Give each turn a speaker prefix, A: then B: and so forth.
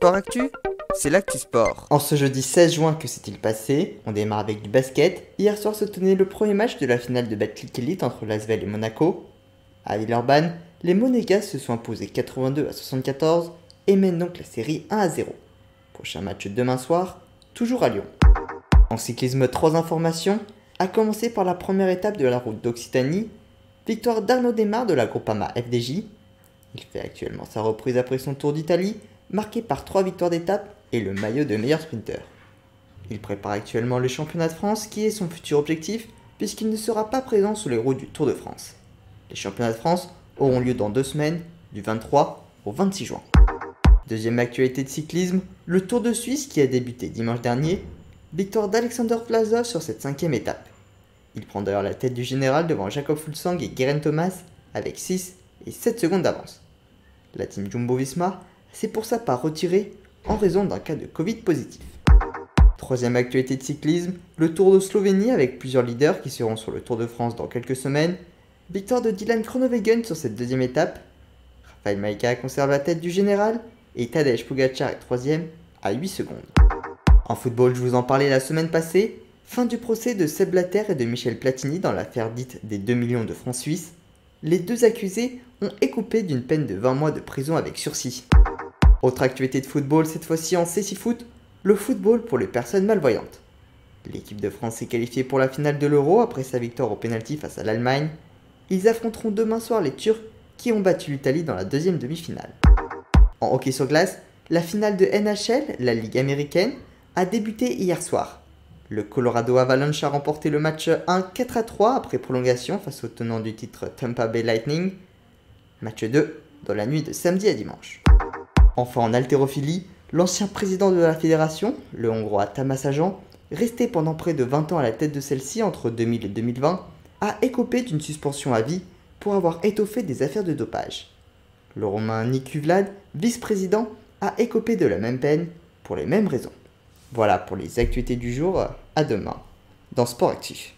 A: Sport Actu, c'est l'actu sport.
B: En ce jeudi 16 juin, que s'est-il passé? On démarre avec du basket. Hier soir se tenait le premier match de la finale de Betclic Elite entre l'Asvel et Monaco. À Villeurbanne, les Monégas se sont imposés 82-74 et mènent donc la série 1-0. Prochain match demain soir, toujours à Lyon. En cyclisme, 3 informations, à commencer par la première étape de la route d'Occitanie. Victoire d'Arnaud Desmar de la Groupama FDJ. Il fait actuellement sa reprise après son Tour d'Italie, marqué par 3 victoires d'étape et le maillot de meilleur sprinter. Il prépare actuellement le championnat de France qui est son futur objectif puisqu'il ne sera pas présent sous les roues du Tour de France. Les championnats de France auront lieu dans 2 semaines, du 23 au 26 juin. Deuxième actualité de cyclisme, le Tour de Suisse qui a débuté dimanche dernier, victoire d'Alexander Vlasov sur cette 5e étape. Il prend d'ailleurs la tête du général devant Jakob Fuglsang et Geraint Thomas avec 6 et 7 secondes d'avance. La team Jumbo-Visma s'est pour sa part retirée en raison d'un cas de Covid positif. Troisième actualité de cyclisme, le Tour de Slovénie avec plusieurs leaders qui seront sur le Tour de France dans quelques semaines. Victoire de Dylan Groenewegen sur cette 2e étape. Rafael Majka conserve la tête du général et Tadej Pogačar est 3e à 8 secondes. En football, je vous en parlais la semaine passée, fin du procès de Sepp Blatter et de Michel Platini dans l'affaire dite des 2 millions de francs suisses. Les deux accusés ont écopé d'une peine de 20 mois de prison avec sursis. Autre actualité de football, cette fois-ci en Cécifoot, le football pour les personnes malvoyantes. L'équipe de France s'est qualifiée pour la finale de l'Euro après sa victoire au pénalty face à l'Allemagne. Ils affronteront demain soir les Turcs qui ont battu l'Italie dans la 2e demi-finale. En hockey sur glace, la finale de NHL, la Ligue américaine, a débuté hier soir. Le Colorado Avalanche a remporté le match 1 4-3 après prolongation face au tenant du titre Tampa Bay Lightning. Match 2 dans la nuit de samedi à dimanche. Enfin en haltérophilie, l'ancien président de la fédération, le hongrois Tamás Ajan, resté pendant près de 20 ans à la tête de celle-ci entre 2000 et 2020, a écopé d'une suspension à vie pour avoir étoffé des affaires de dopage. Le Roumain Nicu Vlad, vice-président, a écopé de la même peine pour les mêmes raisons. Voilà pour les actualités du jour, à demain dans Sport Actif.